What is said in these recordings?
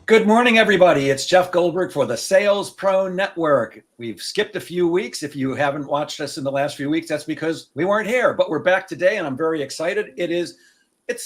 Good morning, everybody. It's Jeff Goldberg for the Sales Pro Network. We've skipped a few weeks. If you haven't watched us in the last few weeks, that's because we weren't here, but we're back today and I'm very excited. It's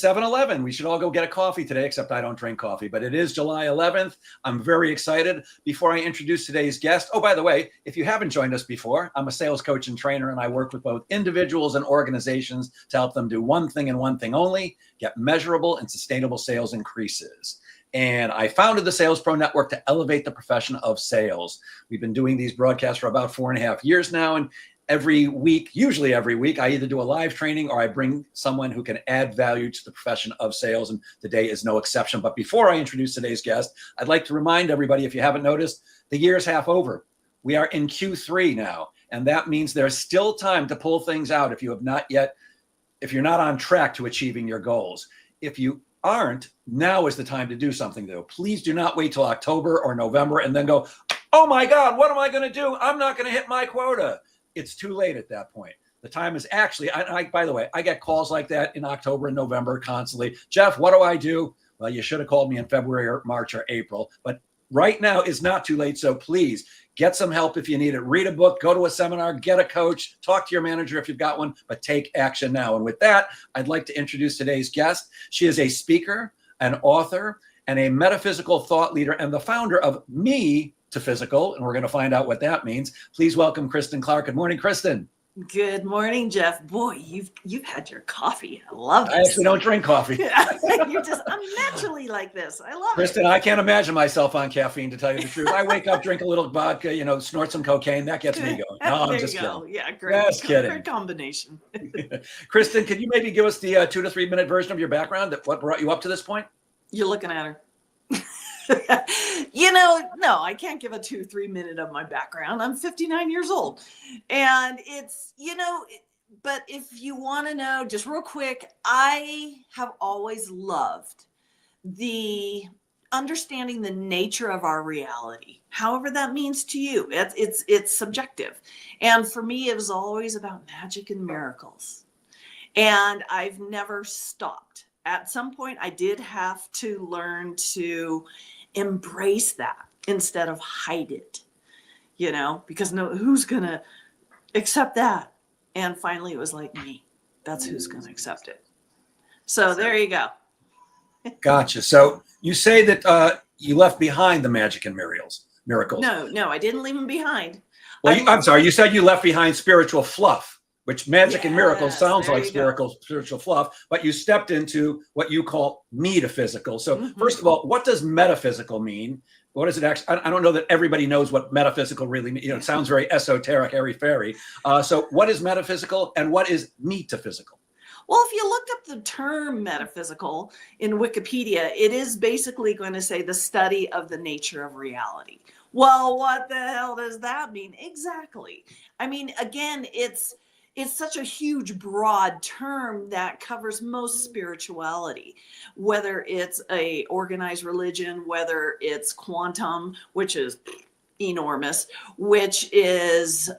7-Eleven. We should all go get a coffee today, except I don't drink coffee, but it is July 11th. I'm very excited. Before I introduce today's guest, oh, by the way, if you haven't joined us before, I'm a sales coach and trainer, and I work with both individuals and organizations to help them do one thing and one thing only: get measurable and sustainable sales increases. And I founded the Sales Pro Network to elevate the profession of sales. We've been doing these broadcasts for about 4.5 years now. And every week, usually every week, I either do a live training or I bring someone who can add value to the profession of sales. And today is no exception. But before I introduce today's guest, I'd like to remind everybody, if you haven't noticed, the year's half over. We are in Q3 now. And that means there's still time to pull things out if you're not on track to achieving your goals. If you aren't, now is the time to do something, though. Please do not wait till October or November and then go, oh my God, what am I going to do? I'm not going to hit my quota. It's too late at that point. The time is actually, by the way, I get calls like that in October and November constantly. Jeff, what do I do? Well, you should have called me in February or March or April, but right now is not too late. So please get some help if you need it. Read a book, go to a seminar, get a coach, talk to your manager if you've got one, but take action now. And with that, I'd like to introduce today's guest. She is a speaker, an author, and a metaphysical thought leader, and the founder of Me-taphysical, and we're going to find out what that means. Please welcome Kristen Clark. Good morning, Kristen. Good morning, Jeff. Boy, you've had your coffee. I love this. I actually don't drink coffee. I'm naturally like this. I love Kristen, I can't imagine myself on caffeine, to tell you the truth. I wake up, drink a little vodka, snort some cocaine. That gets me going. No, I'm just kidding. Yeah, great. Just kidding. Great combination. Kristen, could you maybe give us the 2 to 3 minute version of your background? What brought you up to this point? You're looking at her. No, I can't give a 2-3 minute of my background. I'm 59 years old. And it's, but if you want to know, just real quick, I have always loved the understanding the nature of our reality, however that means to you. It's subjective. And for me, it was always about magic and miracles. And I've never stopped. At some point, I did have to learn to embrace that instead of hide it, because who's going to accept that? And finally, it was like me. That's who's going to accept it. So there you go. Gotcha. So you say that you left behind the magic and miracles. No, I didn't leave them behind. Well, I'm sorry. You said you left behind spiritual fluff, which magic and miracles sounds like spiritual fluff, but you stepped into what you call metaphysical. So first of all, what does metaphysical mean? What does it actually? I don't know that everybody knows what metaphysical really means. It sounds very esoteric, airy-fairy. So what is metaphysical and what is metaphysical? Well, if you look up the term metaphysical in Wikipedia, it is basically going to say the study of the nature of reality. Well, what the hell does that mean? Exactly. I mean, again, it's such a huge, broad term that covers most spirituality, whether it's a organized religion, whether it's quantum, which is enormous, which is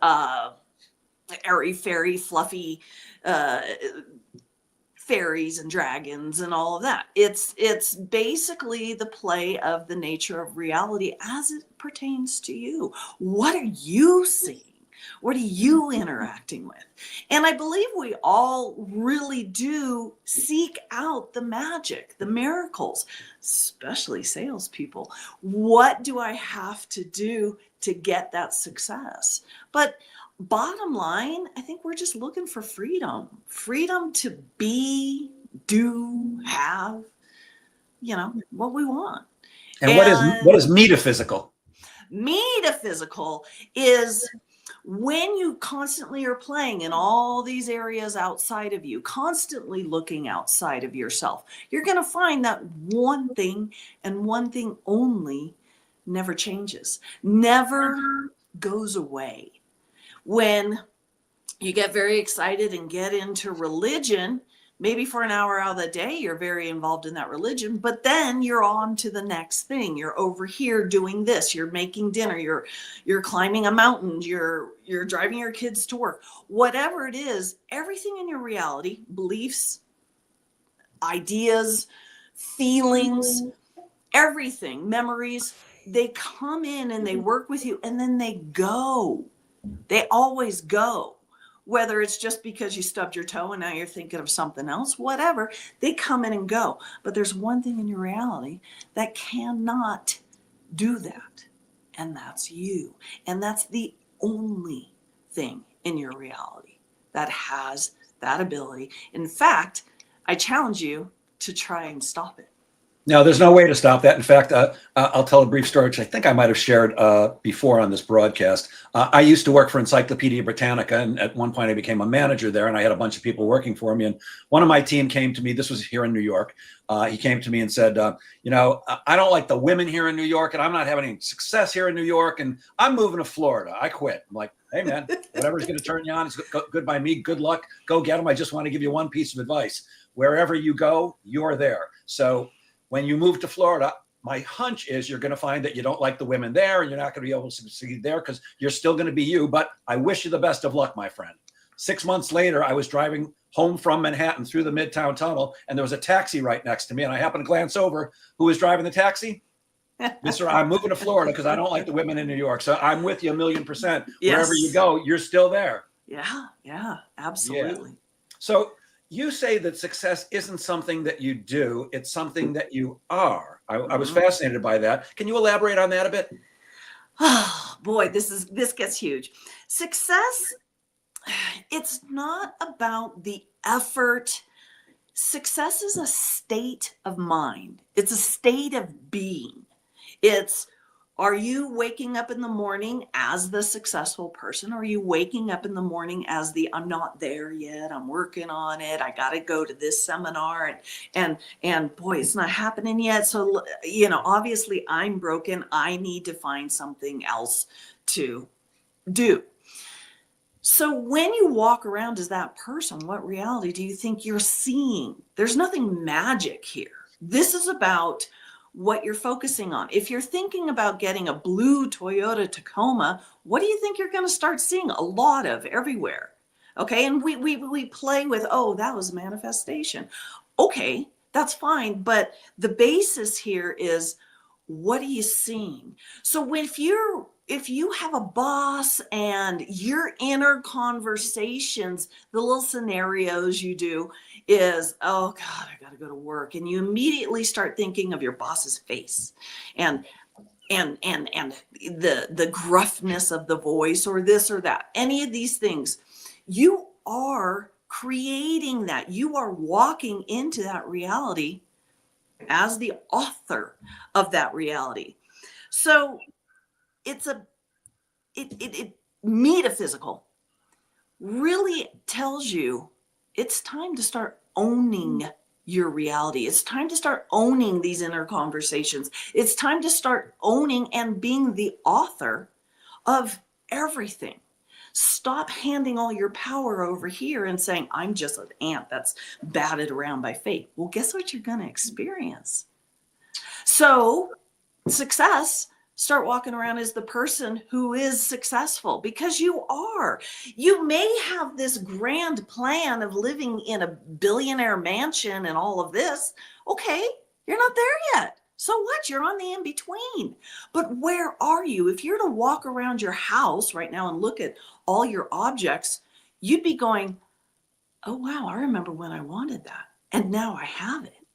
airy-fairy, fluffy fairies and dragons and all of that. It's basically the play of the nature of reality as it pertains to you. What are you seeing? What are you interacting with? And I believe we all really do seek out the magic, the miracles, especially salespeople. What do I have to do to get that success? But bottom line, I think we're just looking for freedom to be, do, have, what we want. And what is metaphysical? Metaphysical is when you constantly are playing in all these areas outside of you, constantly looking outside of yourself, you're going to find that one thing and one thing only never changes, never goes away. When you get very excited and get into religion, maybe for an hour out of the day, you're very involved in that religion, but then you're on to the next thing. You're over here doing this. You're making dinner. You're climbing a mountain. You're driving your kids to work. Whatever it is, everything in your reality, beliefs, ideas, feelings, everything, memories, they come in and they work with you and then they go. They always go. Whether it's just because you stubbed your toe and now you're thinking of something else, whatever, they come in and go. But there's one thing in your reality that cannot do that, and that's you. And that's the only thing in your reality that has that ability. In fact, I challenge you to try and stop it. No, there's no way to stop that. In fact, I'll tell a brief story, which I think I might have shared before on this broadcast. I used to work for Encyclopedia Britannica, and at one point I became a manager there, and I had a bunch of people working for me. And one of my team came to me. This was here in New York. He came to me and said, I don't like the women here in New York, and I'm not having any success here in New York, and I'm moving to Florida. I quit. I'm like, hey, man, whatever's going to turn you on is good by me. Good luck. Go get them. I just want to give you one piece of advice. Wherever you go, you're there. So when you move to Florida, my hunch is you're going to find that you don't like the women there and you're not going to be able to succeed there because you're still going to be you. But I wish you the best of luck, my friend. 6 months later, I was driving home from Manhattan through the Midtown Tunnel, and there was a taxi right next to me. And I happened to glance over. Who was driving the taxi? Mister, I'm moving to Florida because I don't like the women in New York. So I'm with you 1,000,000%. Yes. Wherever you go, you're still there. Yeah, absolutely. Yeah. So you say that success isn't something that you do, it's something that you are. I was fascinated by that. Can you elaborate on that a bit? Oh boy, this gets huge. Success, it's not about the effort. Success is a state of mind. It's a state of being. Are you waking up in the morning as the successful person? Or are you waking up in the morning as I'm not there yet. I'm working on it. I got to go to this seminar and boy, it's not happening yet. So, obviously I'm broken. I need to find something else to do. So when you walk around as that person, what reality do you think you're seeing? There's nothing magic here. This is about what you're focusing on. If you're thinking about getting a blue Toyota Tacoma, what do you think you're going to start seeing a lot of everywhere? Okay. And we play with, oh, that was manifestation. Okay, that's fine. But the basis here is, what are you seeing? So if you have a boss and your inner conversations, the little scenarios you do is, oh God, I got to go to work. And you immediately start thinking of your boss's face and the gruffness of the voice or this or that, any of these things, you are creating that. You are walking into that reality as the author of that reality. So it's Me-taphysical really tells you it's time to start owning your reality. It's time to start owning these inner conversations. It's time to start owning and being the author of everything. Stop handing all your power over here and saying, I'm just an ant that's batted around by fate. Well, guess what you're going to experience? So success, start walking around as the person who is successful, because you are. You may have this grand plan of living in a billionaire mansion and all of this. Okay, you're not there yet. So what? You're on the in-between. But where are you? If you're to walk around your house right now and look at all your objects, you'd be going, oh, wow, I remember when I wanted that. And now I have it.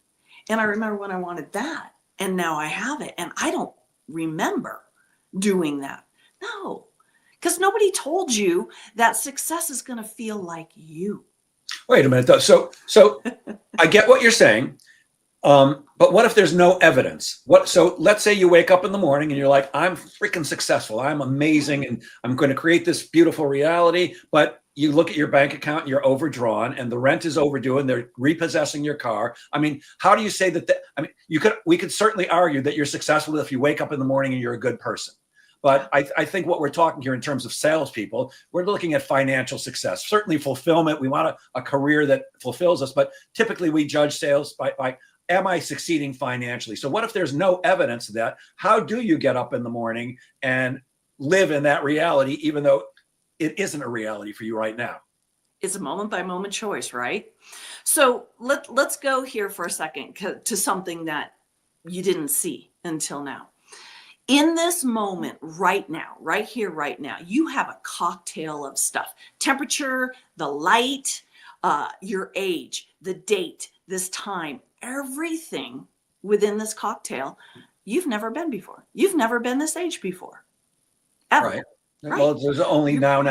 And I remember when I wanted that. And now I have it. And I don't remember doing that. No, because nobody told you that success is going to feel like you. Wait a minute, though. So I get what you're saying. But what if there's no evidence? So let's say you wake up in the morning and you're like, I'm freaking successful. I'm amazing. And I'm going to create this beautiful reality. But you look at your bank account and you're overdrawn and the rent is overdue and they're repossessing your car. I mean, how do you say that? We could certainly argue that you're successful if you wake up in the morning and you're a good person. But I think what we're talking here in terms of salespeople, we're looking at financial success, certainly fulfillment. We want a career that fulfills us, but typically we judge sales by am I succeeding financially? So what if there's no evidence of that? How do you get up in the morning and live in that reality, even though it isn't a reality for you right now? It's a moment by moment choice, right? So let's go here for a second to something that you didn't see until now. In this moment, right now, right here, right now, you have a cocktail of stuff. Temperature, the light, your age, the date, this time, everything within this cocktail, you've never been before. You've never been this age before, ever. Right. Right. Well, there's only now.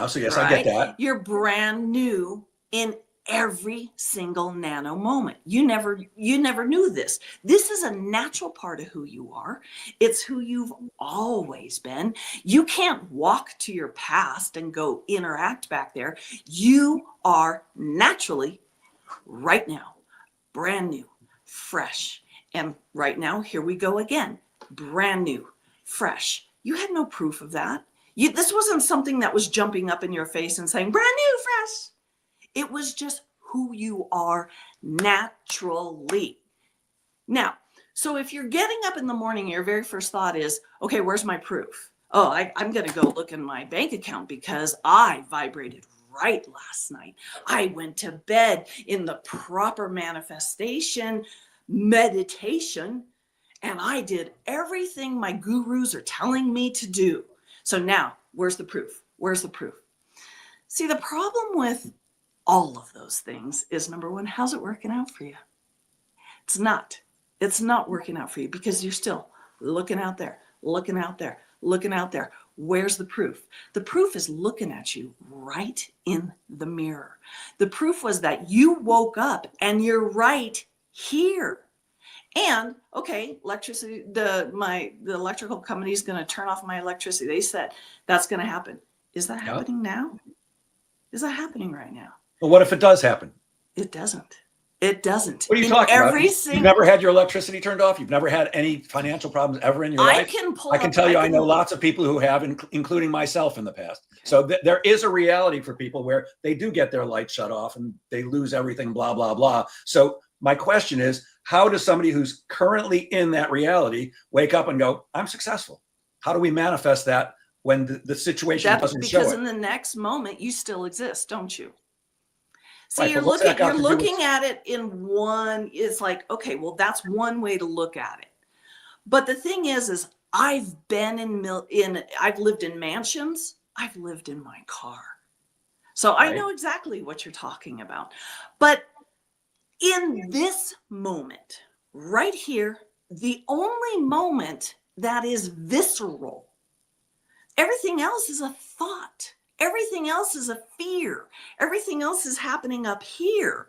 So yes, I get that. You're brand new in every single nano moment. You never knew this. This is a natural part of who you are. It's who you've always been. You can't walk to your past and go interact back there. You are naturally right now, brand new, fresh. And right now, here we go again, brand new, fresh. You had no proof of that. This wasn't something that was jumping up in your face and saying, brand new, fresh. It was just who you are naturally. Now, so if you're getting up in the morning, your very first thought is, okay, where's my proof? Oh, I'm going to go look in my bank account because I vibrated right last night. I went to bed in the proper manifestation, meditation, and I did everything my gurus are telling me to do. So now, where's the proof? Where's the proof? See, the problem with all of those things is, number one, how's it working out for you? It's not working out for you because you're still looking out there, looking out there, looking out there. Where's the proof? The proof is looking at you right in the mirror. The proof was that you woke up and you're right here. And okay, electricity, the electrical company is going to turn off my electricity. They said that's going to happen. Is that happening now? Is that happening right now? Well, what if it does happen? It doesn't. It doesn't. What are you talking about? You've never had your electricity turned off? You've never had any financial problems ever in your life? I can tell you, I know lots of people who have, including myself in the past. Okay. So there is a reality for people where they do get their lights shut off and they lose everything, blah, blah, blah. So my question is, how does somebody who's currently in that reality wake up and go, I'm successful? How do we manifest that when the situation doesn't show it? Because in the next moment, you still exist, don't you? So right, you're looking at it in one, it's like, okay, well, that's one way to look at it. But the thing is I've been I've lived in mansions. I've lived in my car. So right. I know exactly what you're talking about. But in this moment, right here, the only moment that is visceral, everything else is a thought. Everything else is a fear. Everything else is happening up here.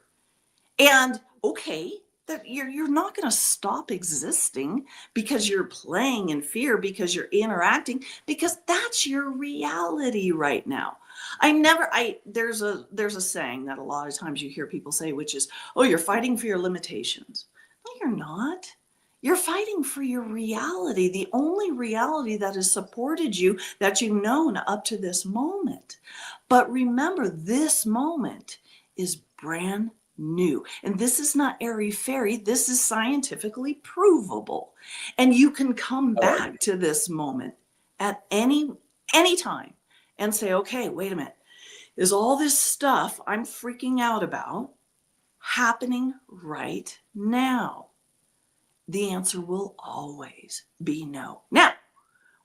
And okay, that you're not going to stop existing because you're playing in fear, because you're interacting, because that's your reality right now. There's a saying that a lot of times you hear people say, which is, oh, you're fighting for your limitations. No, you're not. You're fighting for your reality, the only reality that has supported you, that you've known up to this moment. But remember, this moment is brand new. And this is not airy-fairy. This is scientifically provable. And you can come back to this moment at any time and say, okay, wait a minute. Is all this stuff I'm freaking out about happening right now? The answer will always be no. Now,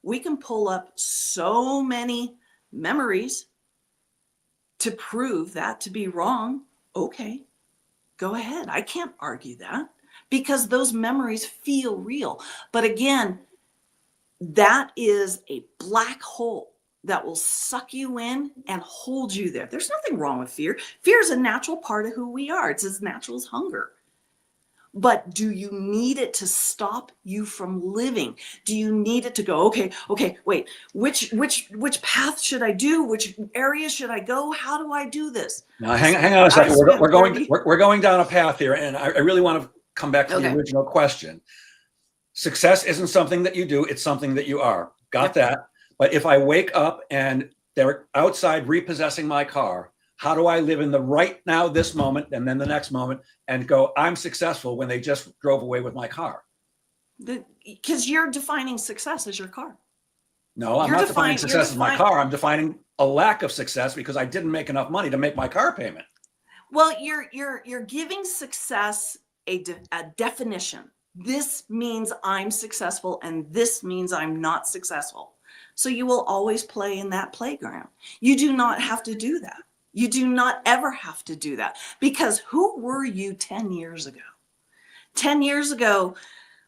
we can pull up so many memories to prove that to be wrong. Okay, go ahead. I can't argue that because those memories feel real. But again, that is a black hole that will suck you in and hold you there. There's nothing wrong with fear. Fear is a natural part of who we are. It's as natural as hunger. But do you need it to stop you from living? Do you need it to go, okay, wait, which path should I do? Which area should I go? How do I do this? Now, hang on a second. We're going down a path here, and I really want to come back to the original question. Success isn't something that you do, it's something that you are. Got that. But if I wake up and they're outside repossessing my car, how do I live in the right now, this moment, and then the next moment, and go, I'm successful when they just drove away with my car? Because you're defining success as your car. No, I'm not defining success as my car. I'm defining a lack of success because I didn't make enough money to make my car payment. Well, you're giving success a definition This means I'm successful and this means I'm not successful. So you will always play in that playground. You do not have to do that. You do not ever have to do that, because who were you 10 years ago? 10 years ago,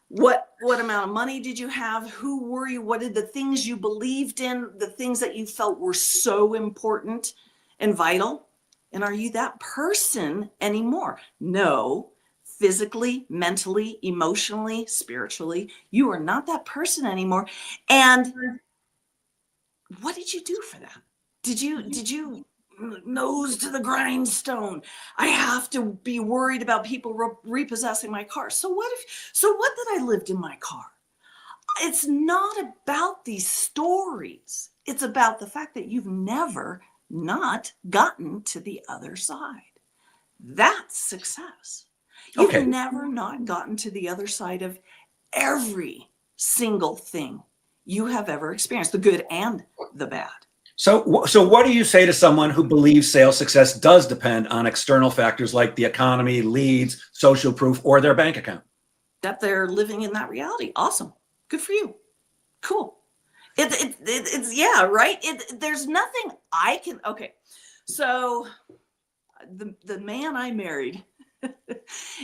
what amount of money did you have? Who were you? What did the things you believed in, the things that you felt were so important and vital? And are you that person anymore? No. Physically, mentally, emotionally, spiritually, you are not that person anymore. And what did you do for that? Did you nose to the grindstone? I have to be worried about people repossessing my car. So what that I lived in my car? It's not about these stories. It's about the fact that you've never not gotten to the other side. That's success. You've Okay. never not gotten to the other side of every single thing you have ever experienced, the good and the bad. So what do you say to someone who believes sales success does depend on external factors like the economy, leads, social proof, or their bank account? That they're living in that reality. Awesome. Good for you. Cool. It's yeah, right? There's nothing I can, okay. So the man I married,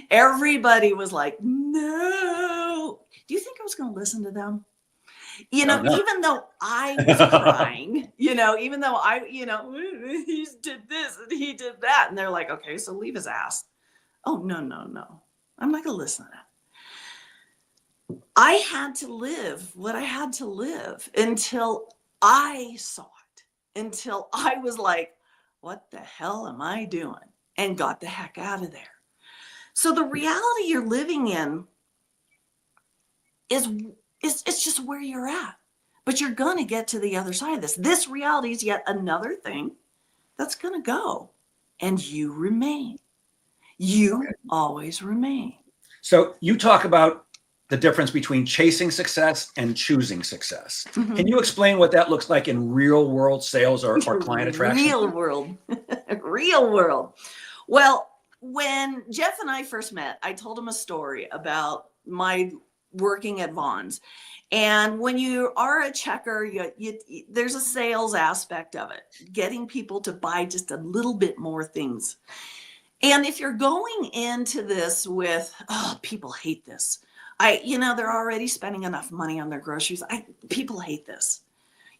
everybody was like, no. Do you think I was going to listen to them? You know, No. even though I was crying, even though he did this and he did that. And they're like, okay, so leave his ass. Oh, no. I'm not going to listen to that. I had to live what I had to live until I saw it, until I was like, what the hell am I doing? And got the heck out of there. So the reality you're living in is it's just where you're at. But you're going to get to the other side of this. This reality is yet another thing that's going to go. And you remain. You always remain. So you talk about the difference between chasing success and choosing success. Mm-hmm. Can you explain what that looks like in real world sales or client attraction? Real world. Real world. Well, when Jeff and I first met, I told him a story about my working at Vaughn's. And when you are a checker, there's a sales aspect of it, getting people to buy just a little bit more things. And if you're going into this with, oh, people hate this. They're already spending enough money on their groceries. People hate this.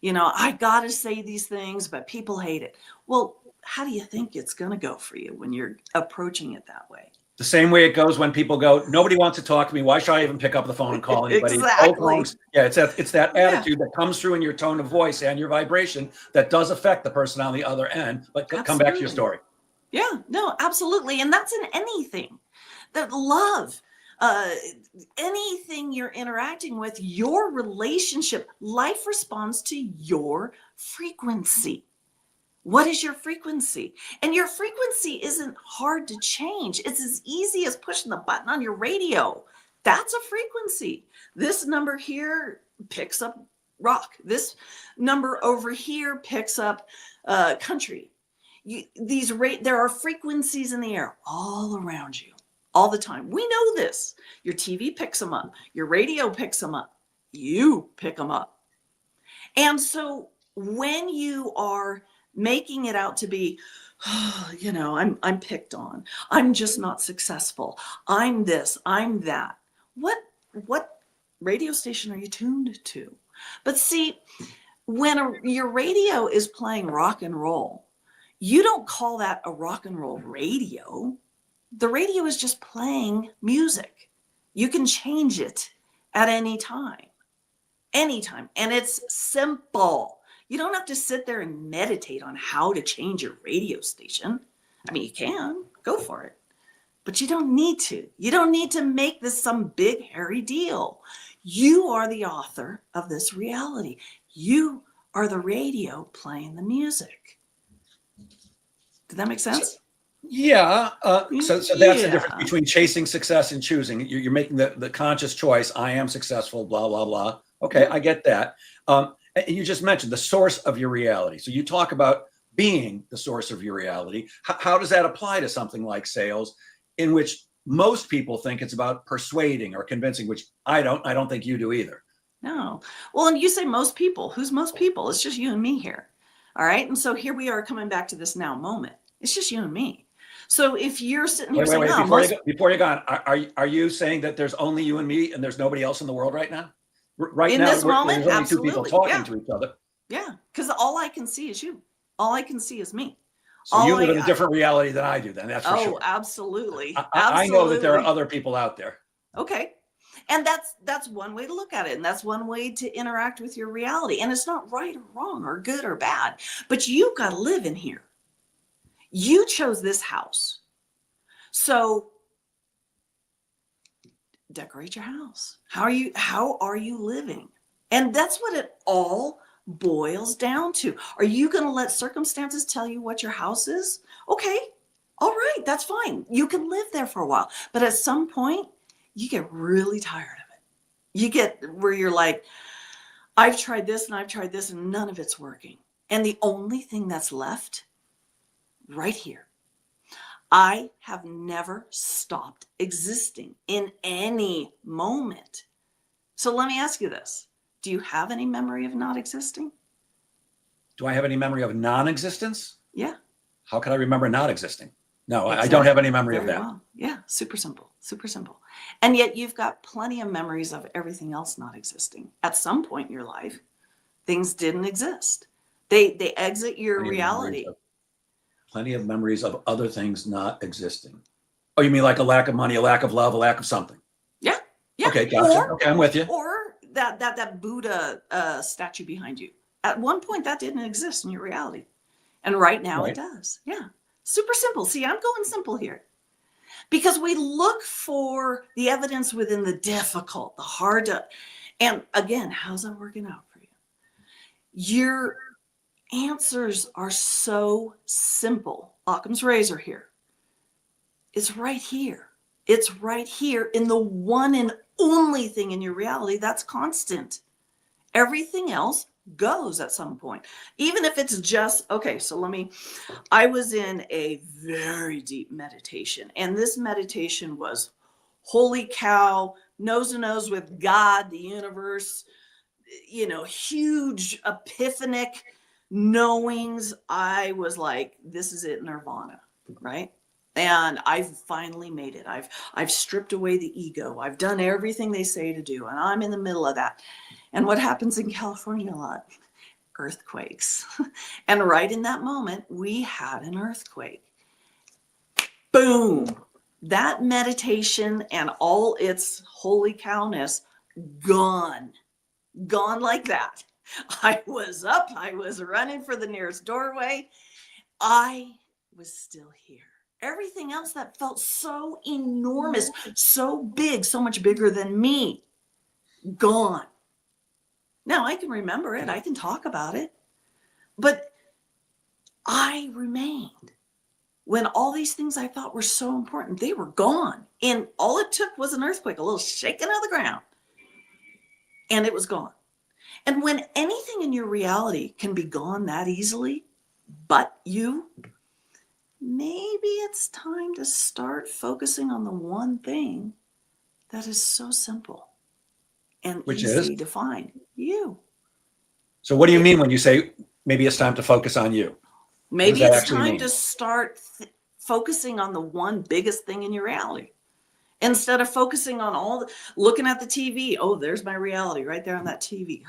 I got to say these things, but people hate it. Well, how do you think it's going to go for you when you're approaching it that way? The same way it goes when people go, nobody wants to talk to me. Why should I even pick up the phone and call anybody? Exactly. Yeah, it's that attitude that comes through in your tone of voice and your vibration that does affect the person on the other end. But come back to your story. Yeah, no, absolutely. And that's in anything. That love, anything you're interacting with, your relationship, life responds to your frequency. What is your frequency? And your frequency isn't hard to change. It's as easy as pushing the button on your radio. That's a frequency. This number here picks up rock. This number over here picks up country. There are frequencies in the air all around you, all the time. We know this. Your TV picks them up. Your radio picks them up. You pick them up. And so when you are making it out to be, I'm picked on. I'm just not successful. I'm this, I'm that. What radio station are you tuned to? But see, when your radio is playing rock and roll, you don't call that a rock and roll radio. The radio is just playing music. You can change it at any time. Anytime. And it's simple. You don't have to sit there and meditate on how to change your radio station. I mean, you can, go for it, but you don't need to. You don't need to make this some big, hairy deal. You are the author of this reality. You are the radio playing the music. Did that make sense? Yeah. So that's the difference between chasing success and choosing. You're making the conscious choice. I am successful, blah, blah, blah. Okay, I get that. And you just mentioned the source of your reality. So you talk about being the source of your reality. How does that apply to something like sales, in which most people think it's about persuading or convincing, which I don't think you do either. No. Well, and you say most people. Who's most people? It's just you and me here. All right. And so here we are coming back to this now moment. It's just you and me. So if you're sitting here saying, no, before you're gone, are you saying that there's only you and me and there's nobody else in the world right now? Right in now, this moment, there's only absolutely. 2 people talking to each other. Yeah. Because all I can see is you. All I can see is me. So you live in a different reality than I do, then. That's for sure. Oh, absolutely. I know that there are other people out there. Okay. And that's one way to look at it. And that's one way to interact with your reality. And it's not right or wrong or good or bad, but you've got to live in here. You chose this house. So decorate your house. How are you living? And that's what it all boils down to. Are you going to let circumstances tell you what your house is? Okay. All right. That's fine. You can live there for a while, but at some point you get really tired of it. You get where you're like, I've tried this and I've tried this and none of it's working. And the only thing that's left right here, I have never stopped existing in any moment. So let me ask you this. Do you have any memory of not existing? Do I have any memory of non-existence? Yeah. How can I remember not existing? No, exactly. I don't have any memory of that. Well. Yeah, super simple, super simple. And yet you've got plenty of memories of everything else not existing. At some point in your life, things didn't exist. They exit your reality. Plenty of memories of other things not existing. Oh, you mean like a lack of money, a lack of love, a lack of something? Yeah. Yeah. Okay, gotcha. Okay, I'm with you. Or that Buddha statue behind you. At one point, that didn't exist in your reality. And right now it does. Yeah. Super simple. See, I'm going simple here. Because we look for the evidence within the difficult, the hard to, and again, how's that working out for you? Your answers are so simple. Occam's razor here. It's right here. It's right here in the one and only thing in your reality that's constant. Everything else goes at some point. Even if it's just, okay, so I was in a very deep meditation, and this meditation was, holy cow, nose to nose with God, the universe, huge epiphanic knowings. I was like, this is it, nirvana, right? And I've finally made it. I've stripped away the ego. I've done everything they say to do, and I'm in the middle of that. And what happens in California a lot? Earthquakes. And right in that moment, we had an earthquake. Boom. That meditation and all its holy cowness gone like that. I was up. I was running for the nearest doorway. I was still here. Everything else that felt so enormous, so big, so much bigger than me, gone. Now I can remember it. I can talk about it. But I remained. When all these things I thought were so important, they were gone. And all it took was an earthquake, a little shaking of the ground. And it was gone. And when anything in your reality can be gone that easily, but you, maybe it's time to start focusing on the one thing that is so simple and easy to find. You. So what do you mean when you say maybe it's time to focus on you? Maybe it's time to start focusing on the one biggest thing in your reality. Instead of focusing on looking at the TV. Oh, there's my reality right there on that TV.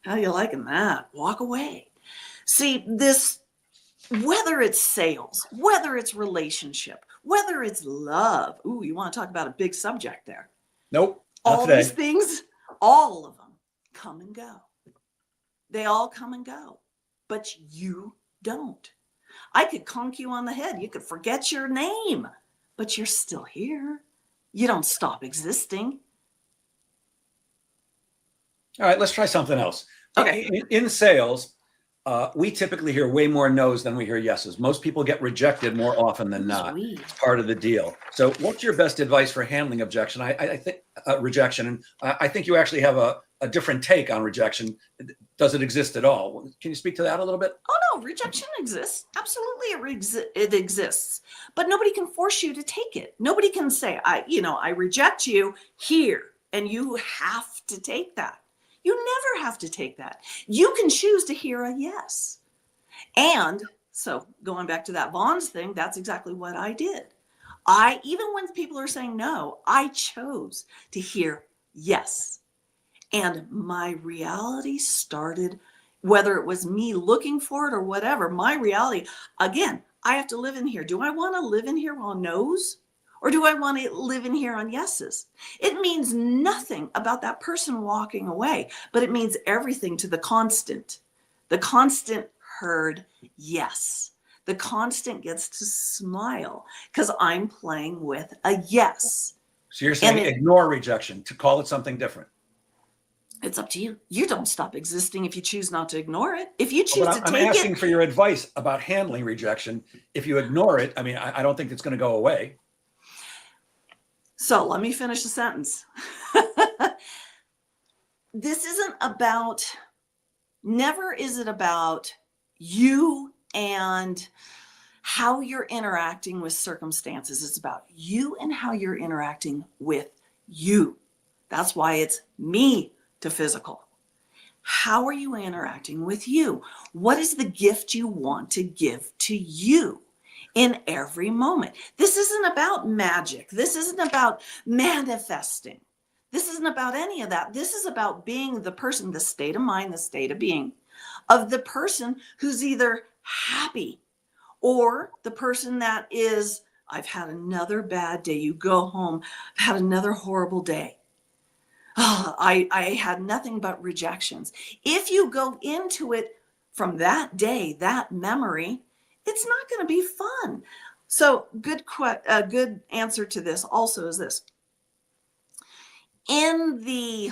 How you liking that? Walk away. See, whether it's sales, whether it's relationship, whether it's love. Ooh, you want to talk about a big subject there. Nope. All these things, all of them come and go. They all come and go, but you don't. I could conk you on the head. You could forget your name, but you're still here. You don't stop existing. All right, let's try something else. Okay. In sales, we typically hear way more no's than we hear yeses. Most people get rejected more often than not. It's part of the deal. So what's your best advice for handling objection? I think rejection, and I think you actually have a different take on rejection. Does it exist at all? Can you speak to that a little bit? Oh no, rejection exists. Absolutely, it exists. But nobody can force you to take it. Nobody can say, I reject you here, and you have to take that. You never have to take that. You can choose to hear a yes. And so going back to that Vaughn's thing, that's exactly what I did. Even when people are saying no, I chose to hear yes. And my reality started, whether it was me looking for it or whatever, my reality, again, I have to live in here. Do I want to live in here on no's? Or do I want to live in here on yeses? It means nothing about that person walking away, but it means everything to the constant. The constant heard yes. The constant gets to smile because I'm playing with a yes. So you're saying ignore rejection, to call it something different. It's up to you. You don't stop existing if you choose not to ignore it. If you choose to take it. I'm asking for your advice about handling rejection. If you ignore it, I don't think it's going to go away. So let me finish the sentence. This isn't about, never is it about you and how you're interacting with circumstances. It's about you and how you're interacting with you. That's why it's me-taphysical. How are you interacting with you? What is the gift you want to give to you in every moment? This isn't about magic. This isn't about manifesting. This isn't about any of that. This is about being the person, the state of mind, the state of being of the person who's either happy or the person that is, I've had another bad day. You go home, I've had another horrible day. Oh, I had nothing but rejections. If you go into it from that day, that memory, it's not going to be fun. So good answer to this also is this. In the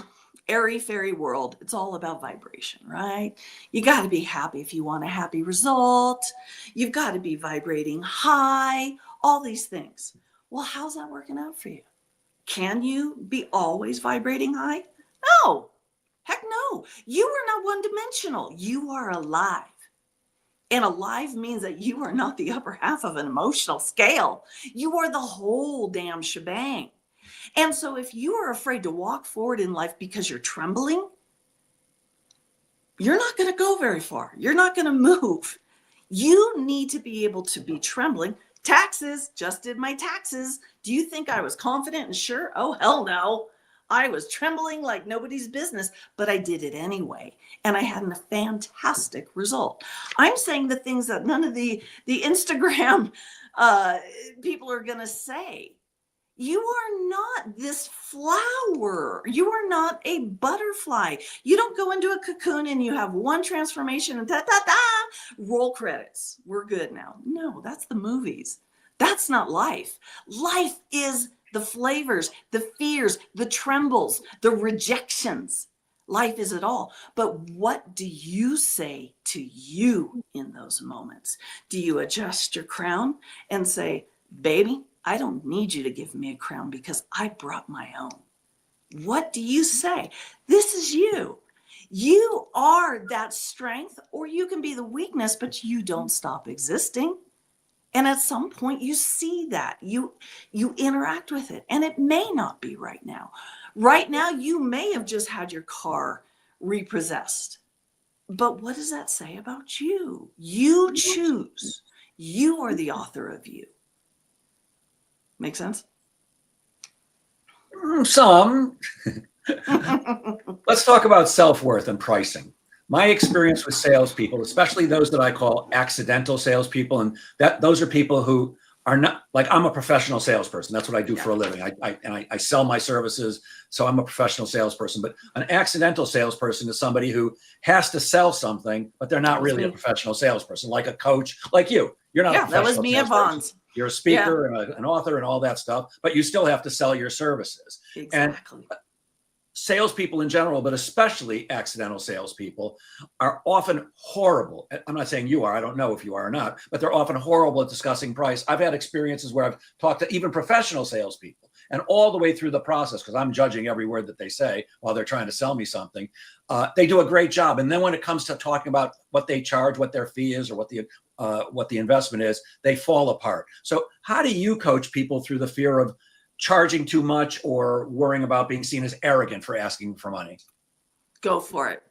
airy fairy world, it's all about vibration, right? You got to be happy if you want a happy result. You've got to be vibrating high, all these things. Well, how's that working out for you? Can you be always vibrating high? No. Heck no. You are not one-dimensional. You are alive. And alive means that you are not the upper half of an emotional scale. You are the whole damn shebang. And so if you are afraid to walk forward in life because you're trembling, you're not going to go very far. You're not going to move. You need to be able to be trembling. Taxes, just did my taxes. Do you think I was confident and sure? Oh, hell no. I was trembling like nobody's business, but I did it anyway. And I had a fantastic result. I'm saying the things that none of the Instagram people are going to say. You are not this flower. You are not a butterfly. You don't go into a cocoon and you have one transformation and roll credits. We're good now. No, that's the movies. That's not life. Life is the flavors, the fears, the trembles, the rejections. Life is it all. But what do you say to you in those moments? Do you adjust your crown and say, baby, I don't need you to give me a crown because I brought my own? What do you say? This is you. You are that strength, or you can be the weakness, but you don't stop existing. And at some point you see that, you interact with it, and it may not be right now. Right now, you may have just had your car repossessed. But what does that say about you? You choose. You are the author of you. Make sense? Some. Let's talk about self-worth and pricing. My experience with salespeople, especially those that I call accidental salespeople, and those are people who are not, like, I'm a professional salesperson. That's what I do for a living. I sell my services, so I'm a professional salesperson. But an accidental salesperson is somebody who has to sell something, but they're not really a professional salesperson, like a coach, like you. You're not a professional that was me at Vaughn's. You're a speaker and an author and all that stuff, but you still have to sell your services. Exactly. And salespeople in general, but especially accidental salespeople, are often horrible. I'm not saying you are, I don't know if you are or not, but they're often horrible at discussing price. I've had experiences where I've talked to even professional salespeople, and all the way through the process, because I'm judging every word that they say while they're trying to sell me something, they do a great job. And then when it comes to talking about what they charge, what their fee is, or what the investment is, they fall apart. So how do you coach people through the fear of charging too much or worrying about being seen as arrogant for asking for money? Go for it.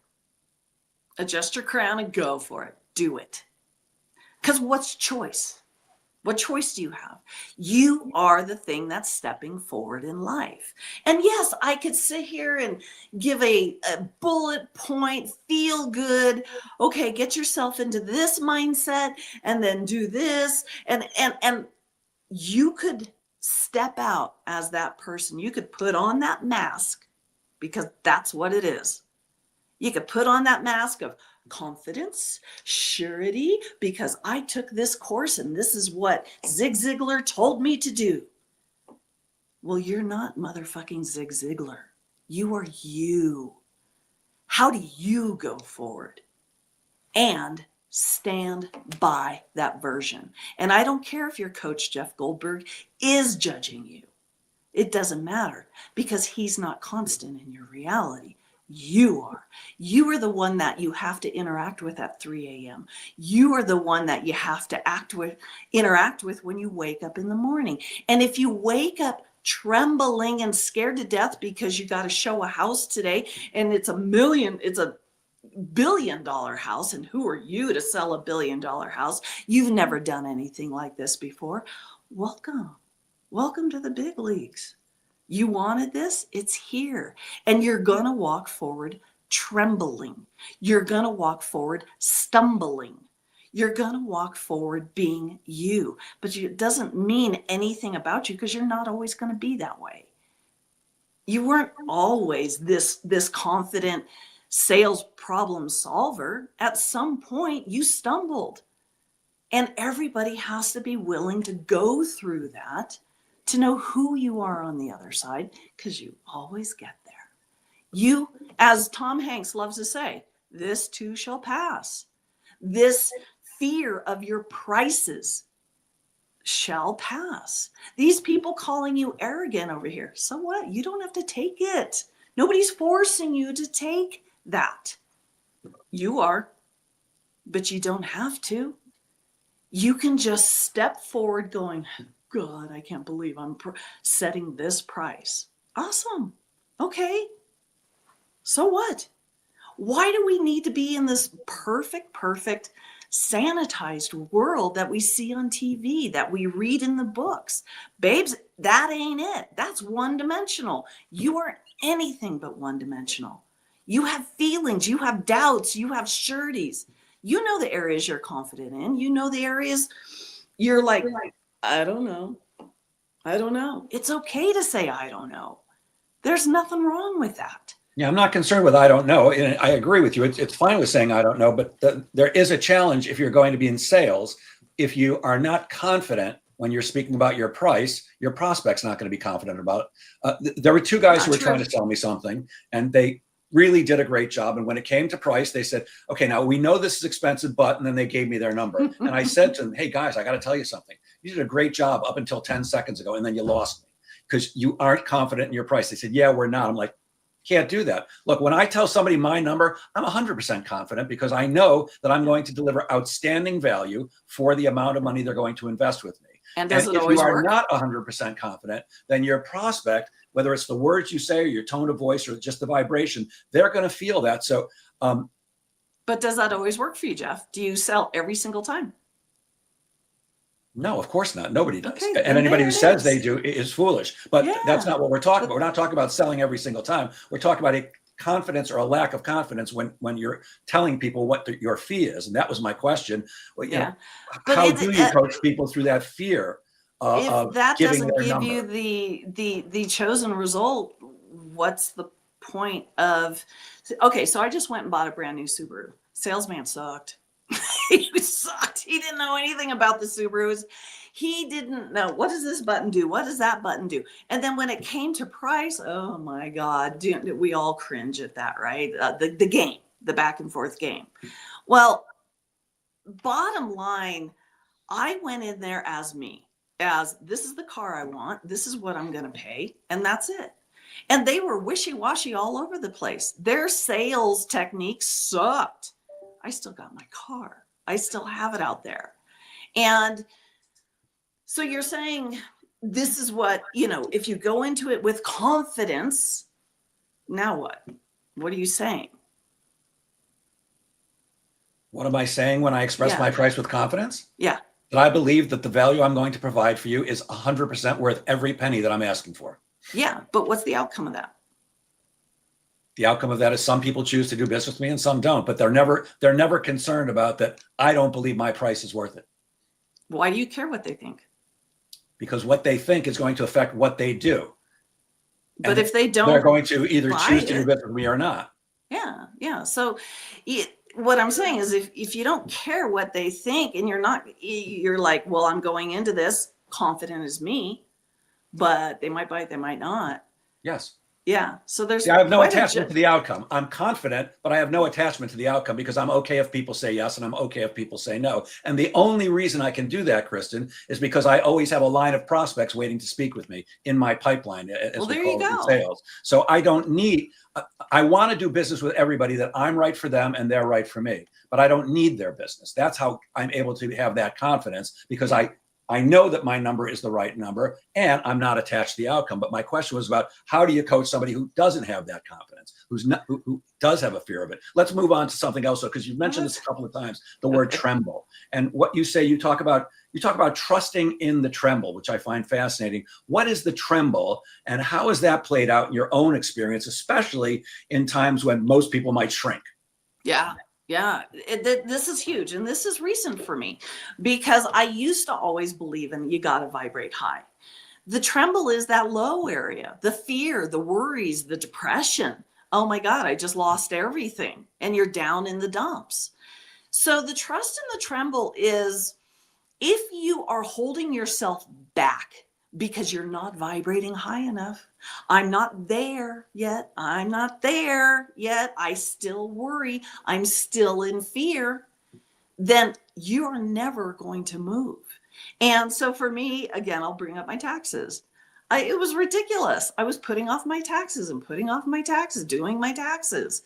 Adjust your crown and go for it. Do it. Because what's choice? What choice do you have? You are the thing that's stepping forward in life. And yes, I could sit here and give a bullet point, feel good. Okay, get yourself into this mindset and then do this. And you could step out as that person. You could put on that mask, because that's what it is. You could put on that mask of confidence, surety, because I took this course and this is what Zig Ziglar told me to do. Well, you're not motherfucking Zig Ziglar. You are you. How do you go forward and stand by that version? And I don't care if your coach, Jeff Goldberg, is judging you. It doesn't matter, because he's not constant in your reality. You are. You are the one that you have to interact with at 3 a.m. You are the one that you have to interact with when you wake up in the morning. And if you wake up trembling and scared to death because you got to show a house today and it's a $1 billion house, and who are you to sell a $1 billion house? You've never done anything like this before. Welcome to the big leagues. You wanted this, it's here. And you're going to walk forward trembling. You're going to walk forward stumbling. You're going to walk forward being you. But it doesn't mean anything about you, because you're not always going to be that way. You weren't always this confident sales problem solver. At some point, you stumbled. And everybody has to be willing to go through that to know who you are on the other side, because you always get there. You, as Tom Hanks loves to say, this too shall pass. This fear of your prices shall pass. These people calling you arrogant over here, so what? You don't have to take it. Nobody's forcing you to take that. You are, but you don't have to. You can just step forward going, God, I can't believe I'm setting this price. Awesome. Okay. So what? Why do we need to be in this perfect, sanitized world that we see on TV, that we read in the books? Babes, that ain't it. That's one-dimensional. You are anything but one-dimensional. You have feelings, you have doubts, you have sureties. You know the areas you're confident in. You know the areas you're like, I don't know. It's okay to say, I don't know. There's nothing wrong with that. Yeah, I'm not concerned with I don't know. And I agree with you. It's fine with saying I don't know, but there is a challenge if you're going to be in sales. If you are not confident when you're speaking about your price, your prospect's not going to be confident about it. There were two guys who were trying to sell me something, and they really did a great job. And when it came to price, they said, okay, now we know this is expensive, but, and then they gave me their number. And I said to them, hey guys, I got to tell you something. You did a great job up until 10 seconds ago, and then you lost me because you aren't confident in your price. They said, yeah, we're not. I'm like, can't do that. Look, when I tell somebody my number, I'm 100% confident because I know that I'm going to deliver outstanding value for the amount of money they're going to invest with me. And does it always work? If you are not 100% confident, then your prospect, whether it's the words you say or your tone of voice or just the vibration, they're going to feel that. So, but does that always work for you, Jeff? Do you sell every single time? No, of course not. Nobody does. Okay, and anybody who says they do is foolish. But that's not what we're talking about. We're not talking about selling every single time. We're talking about a confidence or a lack of confidence when you're telling people what your fee is. And that was my question. Well, you know, how do you coach people through that fear? If that doesn't give number? you the chosen result, what's the point of? Okay, so I just went and bought a brand new Subaru. Salesman sucked. He sucked. He didn't know anything about the Subarus. he didn't know, what does this button do? What does that button do? And then when it came to price, oh my God, we all cringe at that, right? The game, the back and forth game. Well, bottom line, I went in there as me, as this is the car I want, this is what I'm going to pay, and that's it. And they were wishy-washy all over the place. Their sales techniques sucked. I still got my car. I still have it out there. And so you're saying this is what, if you go into it with confidence, now what? What are you saying? What am I saying when I express my price with confidence? Yeah. That I believe that the value I'm going to provide for you is 100% worth every penny that I'm asking for. Yeah, but what's the outcome of that? The outcome of that is some people choose to do business with me and some don't, but they're never concerned about that. I don't believe my price is worth it. Why do you care what they think? Because what they think is going to affect what they do. But and if they don't, they're going to either choose to do business with me or not. Yeah. So what I'm saying is if you don't care what they think and you're like, well, I'm going into this confident as me, but they might bite, they might not. Yes. Yeah. So there's I have no attachment to the outcome. I'm confident, but I have no attachment to the outcome because I'm okay if people say yes and I'm okay if people say no. And the only reason I can do that, Kristen, is because I always have a line of prospects waiting to speak with me in my pipeline, as we call it in sales. So I don't need, I want to do business with everybody that I'm right for them and they're right for me, but I don't need their business. That's how I'm able to have that confidence because I know that my number is the right number and I'm not attached to the outcome. But my question was about how do you coach somebody who doesn't have that confidence, who does have a fear of it? Let's move on to something else, because you've mentioned this a couple of times, the word tremble. And what you say, you talk about trusting in the tremble, which I find fascinating. What is the tremble and how has that played out in your own experience, especially in times when most people might shrink? Yeah. This is huge. And this is recent for me because I used to always believe in you got to vibrate high. The tremble is that low area, the fear, the worries, the depression. Oh my God, I just lost everything. And you're down in the dumps. So the trust and the tremble is if you are holding yourself back because you're not vibrating high enough. I'm not there yet. I'm not there yet. I still worry. I'm still in fear. Then you are never going to move. And so for me, again, I'll bring up my taxes. It was ridiculous. I was putting off my taxes and putting off my taxes, doing my taxes.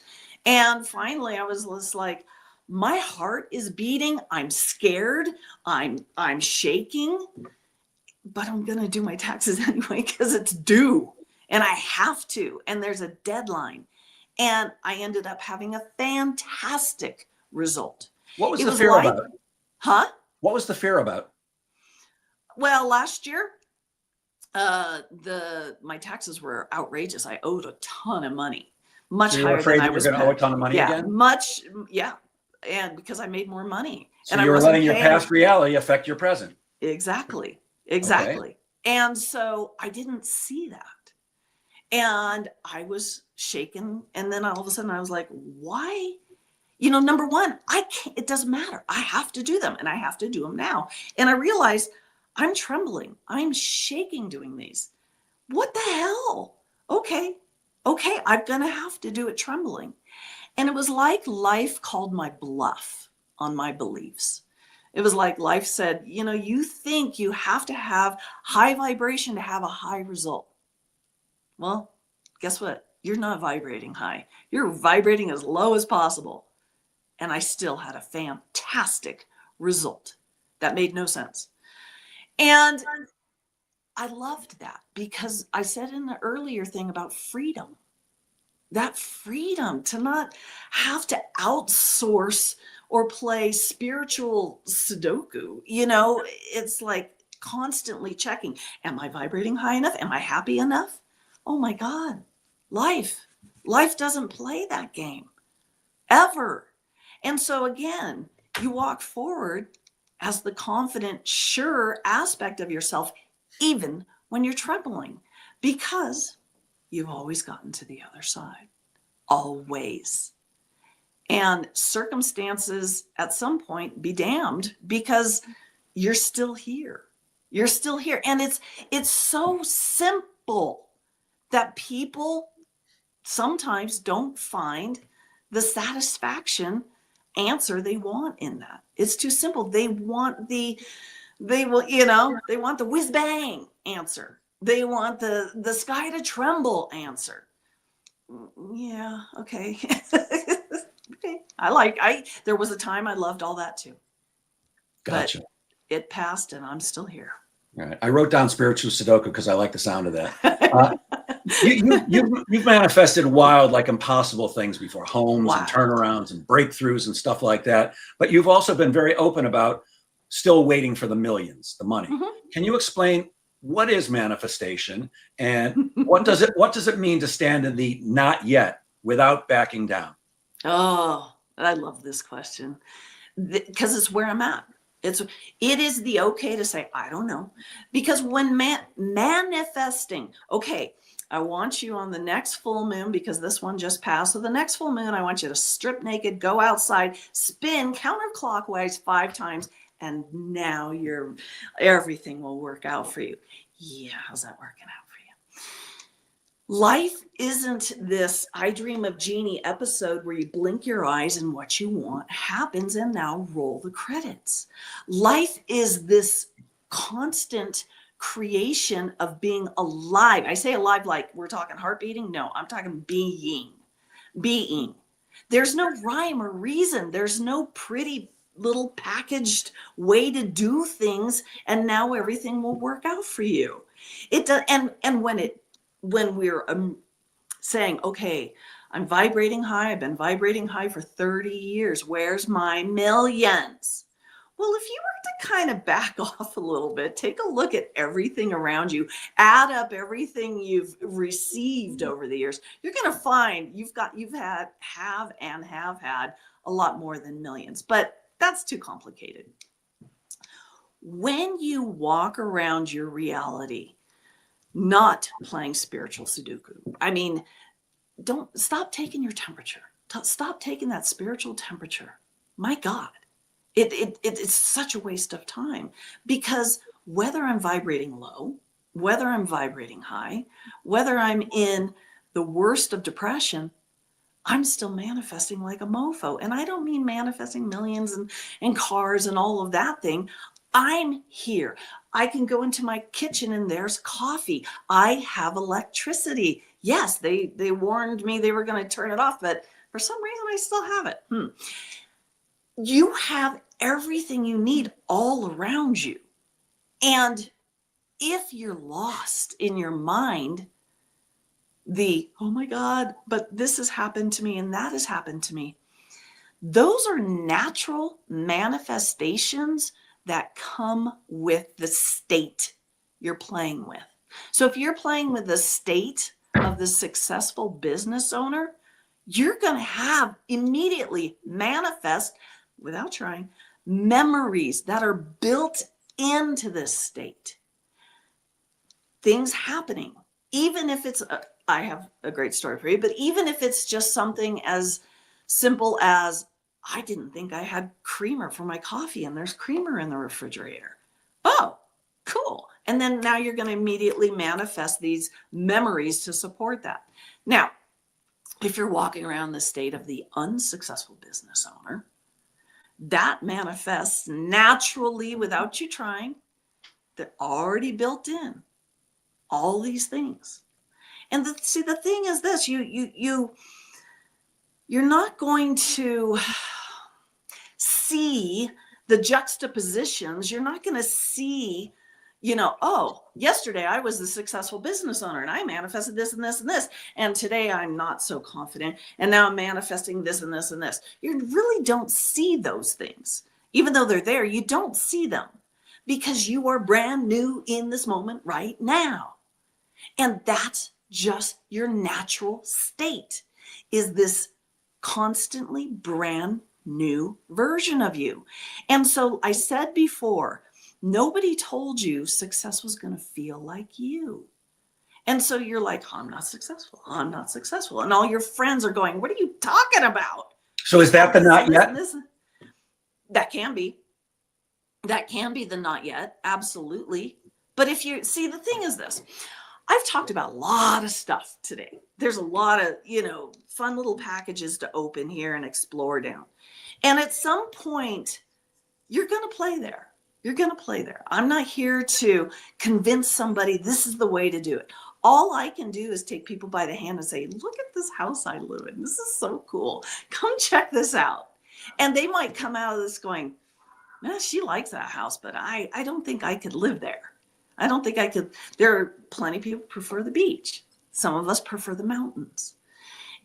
And finally, I was just like, my heart is beating. I'm scared. I'm shaking. But I'm going to do my taxes anyway because it's due and I have to. And there's a deadline. And I ended up having a fantastic result. What was the fear about? Huh? What was the fear about? Well, last year, my taxes were outrageous. I owed a ton of money, much higher than I was going to owe a ton of money again? Yeah. And because I made more money. So you were letting your past reality affect your present. Exactly. Okay. And so I didn't see that. And I was shaken. And then all of a sudden I was like, why? Number one, it doesn't matter. I have to do them and I have to do them now. And I realized I'm trembling. I'm shaking doing these. What the hell? Okay. I'm going to have to do it trembling. And it was like life called my bluff on my beliefs. It was like life said, you think you have to have high vibration to have a high result. Well, guess what? You're not vibrating high. You're vibrating as low as possible. And I still had a fantastic result. That made no sense. And I loved that because I said in the earlier thing about freedom, that freedom to not have to outsource or play spiritual Sudoku. It's like constantly checking. Am I vibrating high enough? Am I happy enough? Oh my God, life doesn't play that game ever. And so again, you walk forward as the confident, sure aspect of yourself, even when you're trembling, because you've always gotten to the other side, always. And circumstances at some point be damned because you're still here. You're still here. And it's so simple that people sometimes don't find the satisfaction answer they want in that. It's too simple. They want the whiz bang answer. They want the sky to tremble answer. Yeah, okay. Okay. There was a time I loved all that too. Gotcha. But it passed and I'm still here. All right. I wrote down spiritual Sudoku because I like the sound of that. You've manifested wild, like impossible things before, homes and turnarounds and breakthroughs and stuff like that. But you've also been very open about still waiting for the millions, the money. Mm-hmm. Can you explain what is manifestation and what does it mean to stand in the not yet without backing down? Oh, I love this question because it's where I'm at. It is the okay to say, I don't know, because when manifesting, okay, I want you on the next full moon because this one just passed. So the next full moon, I want you to strip naked, go outside, spin counterclockwise 5 times. And now everything will work out for you. Yeah. How's that working out for you? Life isn't this I Dream of Jeannie episode where you blink your eyes and what you want happens and now roll the credits. Life is this constant creation of being alive. I say alive like we're talking heart beating. No, I'm talking being. There's no rhyme or reason. There's no pretty little packaged way to do things and now everything will work out for you. It does. And when we're saying, okay, I'm vibrating high. I've been vibrating high for 30 years. Where's my millions? Well, if you were to kind of back off a little bit, take a look at everything around you, add up everything you've received over the years, you're going to find have had a lot more than millions, but that's too complicated. When you walk around your reality, not playing spiritual Sudoku, I mean, don't stop taking your temperature. Stop taking that spiritual temperature. My God. It's such a waste of time because whether I'm vibrating low, whether I'm vibrating high, whether I'm in the worst of depression, I'm still manifesting like a mofo. And I don't mean manifesting millions and cars and all of that thing. I'm here. I can go into my kitchen and there's coffee. I have electricity. Yes, they warned me they were going to turn it off, but for some reason I still have it. You have everything you need all around you. And if you're lost in your mind, oh my God, but this has happened to me and that has happened to me. Those are natural manifestations that come with the state you're playing with. So if you're playing with the state of the successful business owner, you're going to have immediately manifest, without trying, memories that are built into this state. Things happening, even if it's, I have a great story for you, but even if it's just something as simple as, I didn't think I had creamer for my coffee and there's creamer in the refrigerator. Oh, cool. And then now you're going to immediately manifest these memories to support that. Now, if you're walking around the state of the unsuccessful business owner, that manifests naturally without you trying. They're already built in, all these things. And the thing is this, you're not going to see the juxtapositions. You're not going to see, oh, yesterday I was the successful business owner and I manifested this and this and this. And today I'm not so confident. And now I'm manifesting this and this and this. You really don't see those things. Even though they're there, you don't see them because you are brand new in this moment right now. And that's just your natural state, is this constantly brand new version of you. And so I said before, nobody told you success was going to feel like you. And so you're like, I'm not successful. I'm not successful. And all your friends are going, what are you talking about? So is that the not yet? That can be. That can be the not yet. Absolutely. But if you see, the thing is this, I've talked about a lot of stuff today. There's a lot of, fun little packages to open here and explore down. And at some point, you're going to play there. You're going to play there. I'm not here to convince somebody this is the way to do it. All I can do is take people by the hand and say, look at this house I live in. This is so cool. Come check this out. And they might come out of this going, she likes that house, but I don't think I could live there. I don't think I could. There are plenty of people who prefer the beach. Some of us prefer the mountains.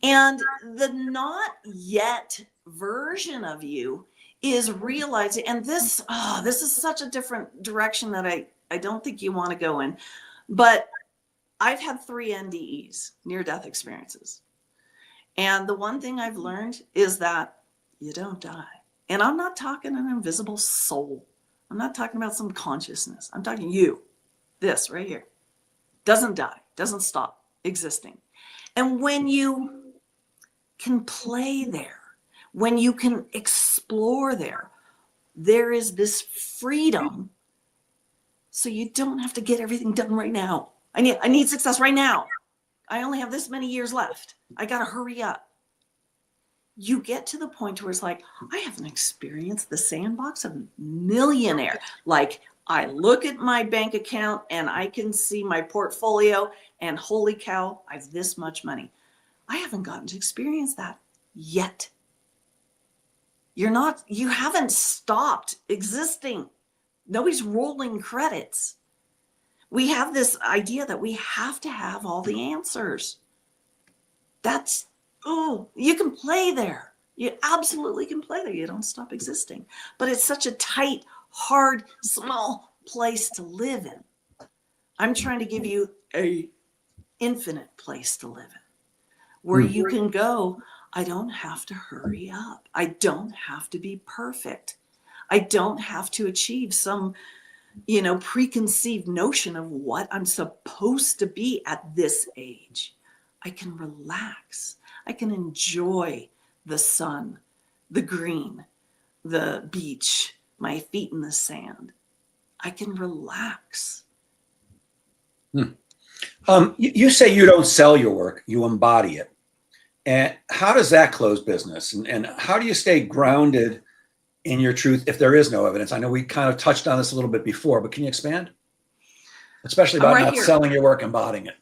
And the not yet version of you is realizing, and this is such a different direction that I don't think you want to go in, but I've had 3 NDEs, near-death experiences. And the one thing I've learned is that you don't die. And I'm not talking an invisible soul. I'm not talking about some consciousness. I'm talking you, this right here. Doesn't die, doesn't stop existing. And when you can play there, when you can explore there, there is this freedom. So you don't have to get everything done right now. I need success right now. I only have this many years left. I got to hurry up. You get to the point where it's like, I haven't experienced the sandbox of a millionaire. Like, I look at my bank account and I can see my portfolio and holy cow, I have this much money. I haven't gotten to experience that yet. You haven't stopped existing. Nobody's rolling credits. We have this idea that we have to have all the answers. You can play there. You absolutely can play there. You don't stop existing. But it's such a tight, hard, small place to live in. I'm trying to give you an infinite place to live in, where you can go, I don't have to hurry up. I don't have to be perfect. I don't have to achieve some preconceived notion of what I'm supposed to be at this age. I can relax. I can enjoy the sun, the green, the beach, my feet in the sand. I can relax. You say you don't sell your work, you embody it. And how does that close business? And how do you stay grounded in your truth if there is no evidence? I know we kind of touched on this a little bit before, but can you expand? Especially about not selling your work, embodying it.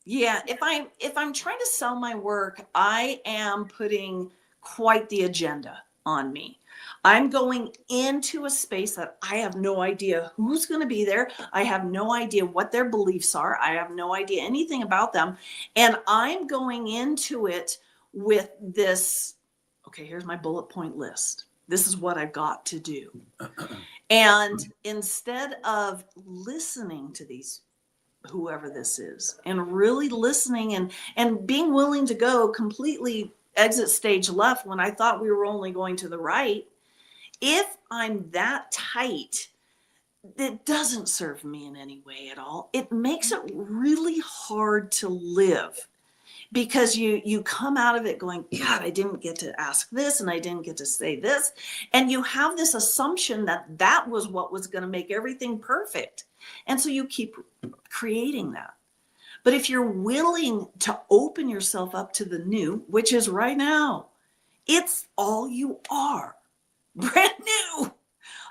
Yeah, if I'm trying to sell my work, I am putting quite the agenda on me. I'm going into a space that I have no idea who's going to be there. I have no idea what their beliefs are. I have no idea anything about them. And I'm going into it with this, okay, here's my bullet point list. This is what I've got to do. And instead of listening to these, whoever this is, and really listening and being willing to go completely exit stage left when I thought we were only going to the right, if I'm that tight, it doesn't serve me in any way at all. It makes it really hard to live. Because you come out of it going, God, I didn't get to ask this and I didn't get to say this. And you have this assumption that was what was going to make everything perfect. And so you keep creating that. But if you're willing to open yourself up to the new, which is right now, it's all you are, brand new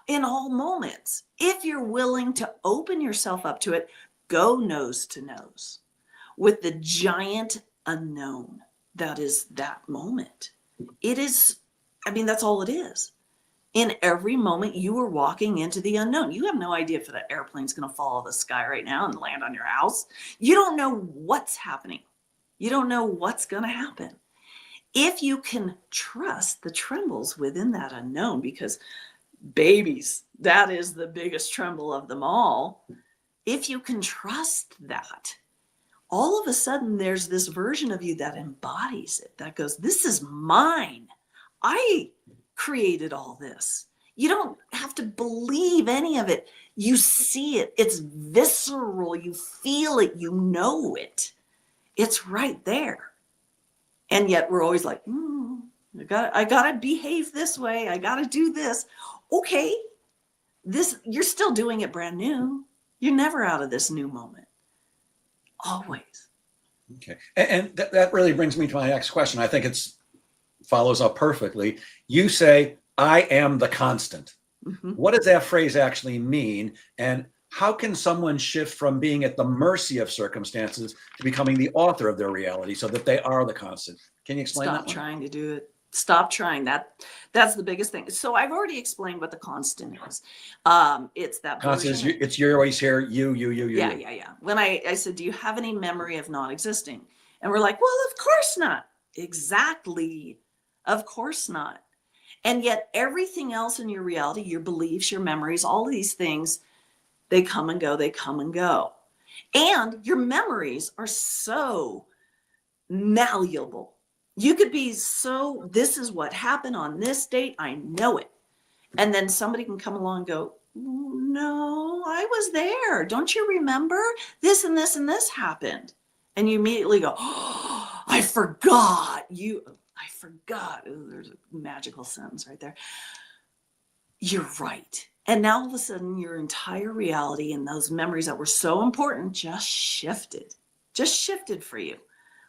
in all moments. If you're willing to open yourself up to it, go nose to nose with the giant unknown that is that moment. It is, that's all it is. In every moment you are walking into the unknown. You have no idea if that airplane's going to fall out of the sky right now and land on your house. You don't know what's happening. You don't know what's going to happen. If you can trust the trembles within that unknown, because babies, that is the biggest tremble of them all. If you can trust that, all of a sudden there's this version of you that embodies it, that goes, this is mine. I created all this. You don't have to believe any of it. You see it. It's visceral. You feel it. You know it. It's right there. And yet we're always like, I gotta behave this way. I gotta do this. Okay, you're still doing it brand new. You're never out of this new moment. Always. Okay. And that really brings me to my next question. I think it's follows up perfectly. You say, I am the constant. Mm-hmm. What does that phrase actually mean? And how can someone shift from being at the mercy of circumstances to becoming the author of their reality so that they are the constant? Can you explain that Stop one? trying to do it. Stop trying. That's the biggest thing. So I've already explained what the constant is. It's that Constant is version. it's you're always here, you. Yeah. When I said, do you have any memory of not existing? And we're like, well, of course not. Exactly. Of course not. And yet everything else in your reality, your beliefs, your memories, all of these things, they come and go, they come and go. And your memories are so malleable. You could be so, this is what happened on this date, I know it. And then somebody can come along and go, no, I was there. Don't you remember? This and this and this happened. And you immediately go, oh, I forgot. I forgot. Ooh, there's a magical sentence right there. You're right. And now all of a sudden, your entire reality and those memories that were so important just shifted for you.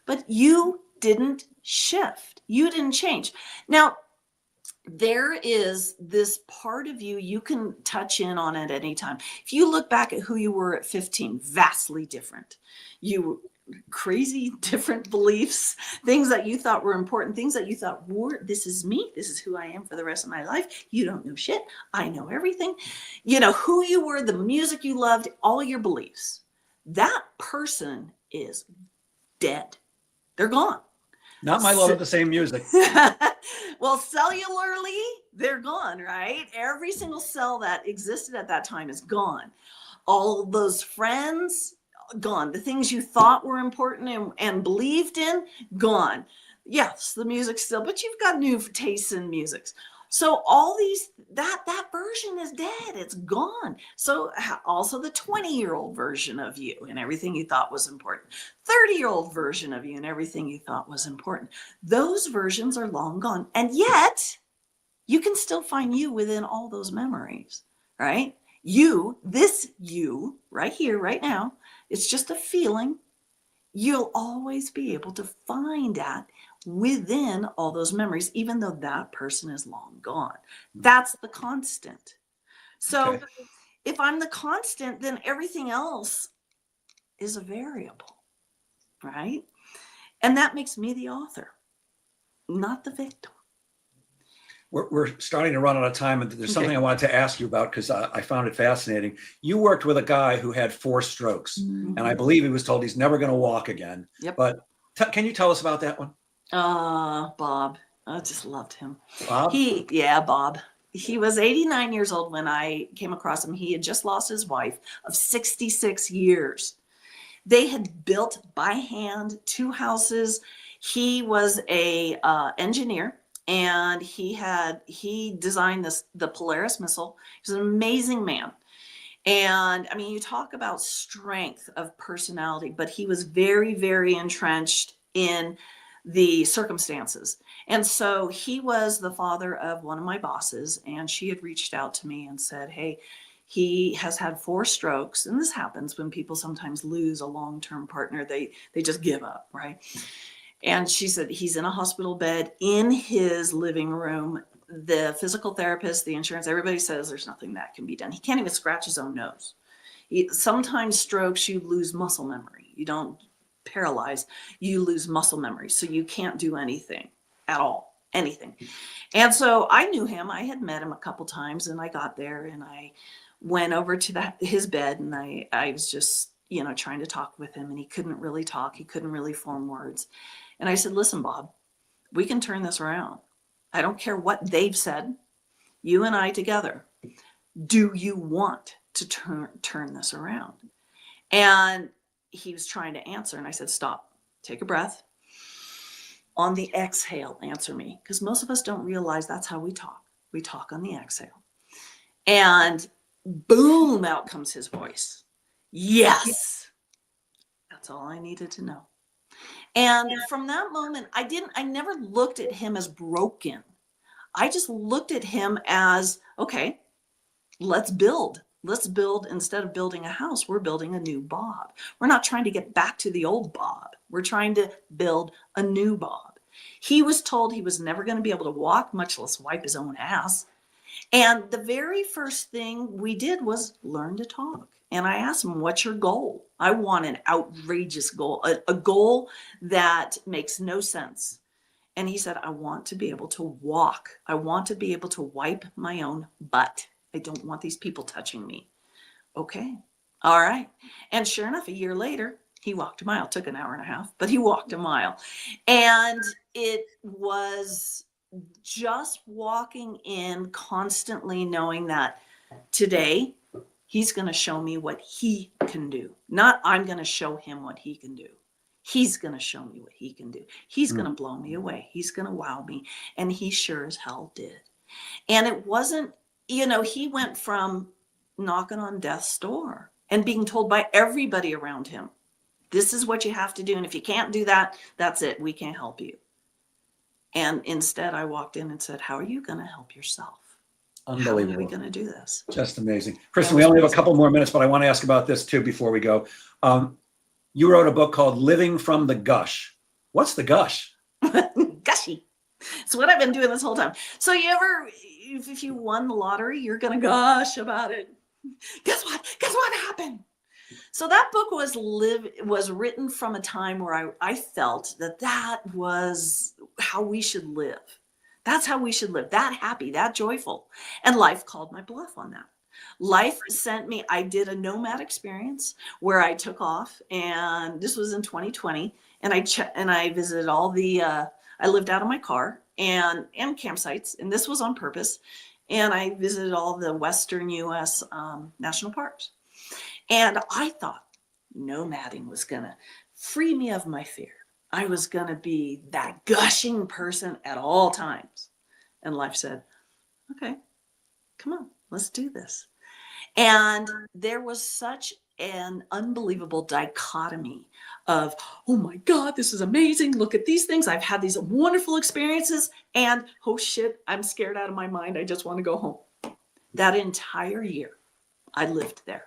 But you didn't shift. You didn't change. Now, there is this part of you, you can touch in on it at any time. If you look back at who you were at 15, vastly different. You crazy different beliefs, things that you thought were important, things that you thought were, this is me, this is who I am for the rest of my life. You don't know shit. I know everything. You know who you were, the music you loved, all your beliefs. That person is dead. They're gone. Not my love of the same music. Well, cellularly, they're gone, right? Every single cell that existed at that time is gone. All those friends, gone. The things you thought were important and believed in, gone. Yes, the music still, but you've got new tastes in music. So all these, that version is dead. It's gone. So also the 20-year-old version of you and everything you thought was important. 30-year-old version of you and everything you thought was important. Those versions are long gone. And yet you can still find you within all those memories, right? You, this you, right here, right now, it's just a feeling. You'll always be able to find that within all those memories, even though that person is long gone. That's the constant. So if I'm the constant, then everything else is a variable, right? And that makes me the author, not the victim. We're starting to run out of time, and there's something I wanted to ask you about because I found it fascinating. You worked with a guy who had 4 strokes, and I believe he was told he's never going to walk again. Yep. But can you tell us about that one? Bob. I just loved him. Bob? Bob. He was 89 years old when I came across him. He had just lost his wife of 66 years. They had built by hand 2 houses. He was a engineer. And he designed the Polaris missile. He was an amazing man. And I mean, you talk about strength of personality, but he was very, very entrenched in the circumstances. And so he was the father of one of my bosses, and she had reached out to me and said, hey, he has had 4 strokes. And this happens when people sometimes lose a long-term partner. They just give up, right? And she said, he's in a hospital bed in his living room. The physical therapist, the insurance, everybody says there's nothing that can be done. He can't even scratch his own nose. Sometimes strokes, you lose muscle memory. You don't paralyze, you lose muscle memory. So you can't do anything at all, anything. And so I knew him. I had met him a couple times, and I got there and I went over to his bed, and I was just, trying to talk with him, and he couldn't really talk. He couldn't really form words. And I said, listen, Bob, we can turn this around. I don't care what they've said. You and I together. Do you want to turn this around? And he was trying to answer. And I said, stop, take a breath. On the exhale, answer me. Because most of us don't realize that's how we talk. We talk on the exhale. And boom, out comes his voice. Yes. That's all I needed to know. And from that moment, I never looked at him as broken. I just looked at him as, okay, let's build. Let's build, instead of building a house, we're building a new Bob. We're not trying to get back to the old Bob. We're trying to build a new Bob. He was told he was never going to be able to walk, much less wipe his own ass. And the very first thing we did was learn to talk. And I asked him, what's your goal? I want an outrageous goal, a goal that makes no sense. And he said, I want to be able to walk. I want to be able to wipe my own butt. I don't want these people touching me. Okay. All right. And sure enough, a year later, he walked a mile. It took an hour and a half, but he walked a mile. And it was just walking in constantly knowing that today he's going to show me what he can do. Not I'm going to show him what he can do. He's going to show me what he can do. He's going to blow me away. He's going to wow me. And he sure as hell did. And it wasn't, he went from knocking on death's door and being told by everybody around him, this is what you have to do. And if you can't do that, that's it. We can't help you. And instead I walked in and said, how are you going to help yourself? Unbelievable. How are we going to do this? Just amazing. Kristen, we only have a couple more minutes, but I want to ask about this too before we go. You wrote a book called Living from the Gush. What's the gush? Gushy. It's what I've been doing this whole time. So if you won the lottery, you're going to gush about it. Guess what happened? So that book was written from a time where I felt that was how we should live. That's how we should live. That happy, that joyful. And life called my bluff on that. Life sent me, I did a nomad experience where I took off, and this was in 2020. And I visited all I lived out of my car and campsites, and this was on purpose. And I visited all the Western US national parks. And I thought nomading was going to free me of my fear. I was going to be that gushing person at all times. And life said, okay, come on, let's do this. And there was such an unbelievable dichotomy of, oh my God, this is amazing. Look at these things. I've had these wonderful experiences. And oh shit, I'm scared out of my mind. I just want to go home. That entire year, I lived there.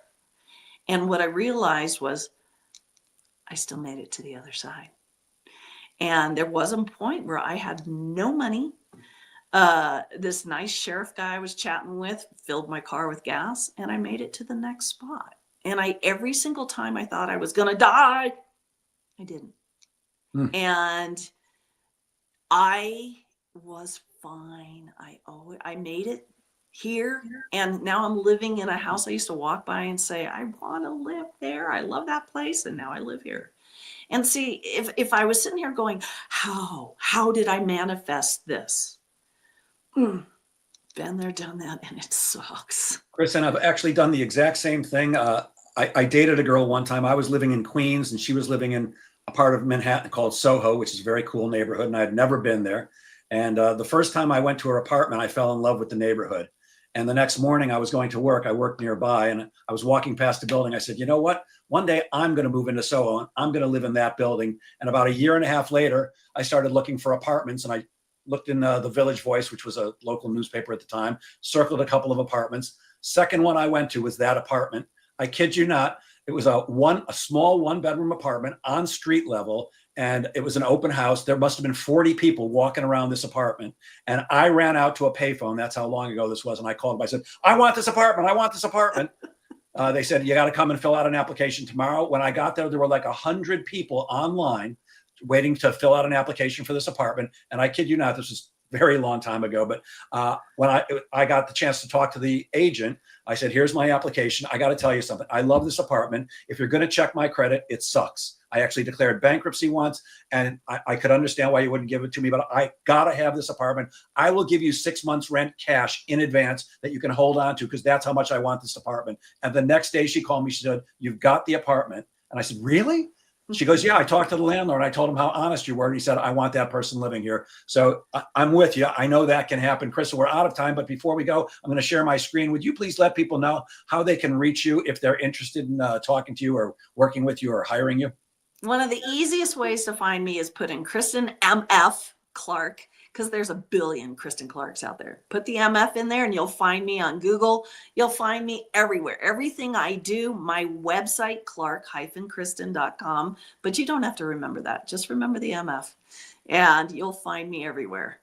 And what I realized was I still made it to the other side. And there was a point where I had no money. This nice sheriff guy I was chatting with filled my car with gas, and I made it to the next spot. And every single time I thought I was going to die, I didn't. And I was fine. I made it here, and now I'm living in a house I used to walk by and say, I want to live there. I love that place, and now I live here. And see, if I was sitting here going, how did I manifest this? Been there, done that, and it sucks. Kristen, I've actually done the exact same thing. I dated a girl one time. I was living in Queens, and she was living in a part of Manhattan called Soho, which is a very cool neighborhood, and I had never been there. And the first time I went to her apartment, I fell in love with the neighborhood. And the next morning I was going to work. I worked nearby, and I was walking past the building. I said, you know what? One day I'm going to move into Soho, and I'm going to live in that building. And about a year and a half later, I started looking for apartments, and I looked in the Village Voice, which was a local newspaper at the time, circled a couple of apartments. Second one I went to was that apartment. I kid you not. It was a small one-bedroom apartment on street level, and it was an open house. There must have been 40 people walking around this apartment, and I ran out to a payphone. That's how long ago this was, and I called them. I said, I want this apartment. I want this apartment. They said, you got to come and fill out an application tomorrow. When I got there were like 100 people online waiting to fill out an application for this apartment. And I kid you not, this was a very long time ago. But when I got the chance to talk to the agent, I said, here's my application. I got to tell you something. I love this apartment. If you're going to check my credit, it sucks. I actually declared bankruptcy once, and I could understand why you wouldn't give it to me, but I got to have this apartment. I will give you 6 months rent cash in advance that you can hold on to, because that's how much I want this apartment. And the next day she called me. She said, you've got the apartment. And I said, really? She goes, yeah, I talked to the landlord. I told him how honest you were. And he said, I want that person living here. So I'm with you. I know that can happen. Kristen, we're out of time. But before we go, I'm going to share my screen. Would you please let people know how they can reach you if they're interested in talking to you or working with you or hiring you? One of the easiest ways to find me is put in Kristen MF Clark, because there's a billion Kristen Clarks out there. Put the MF in there and you'll find me on Google. You'll find me everywhere. Everything I do, my website, clark-kristen.com. But you don't have to remember that. Just remember the MF and you'll find me everywhere.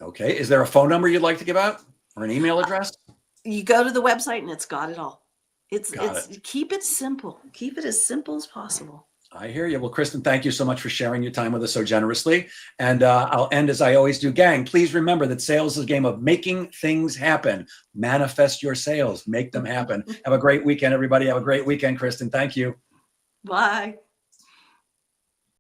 Okay. Is there a phone number you'd like to give out or an email address? You go to the website and it's got it all. Got It's keep it simple. Keep it as simple as possible. I hear you. Well, Kristen, thank you so much for sharing your time with us so generously. And I'll end as I always do. Gang, please remember that sales is a game of making things happen. Manifest your sales. Make them happen. Have a great weekend, everybody. Have a great weekend, Kristen. Thank you. Bye.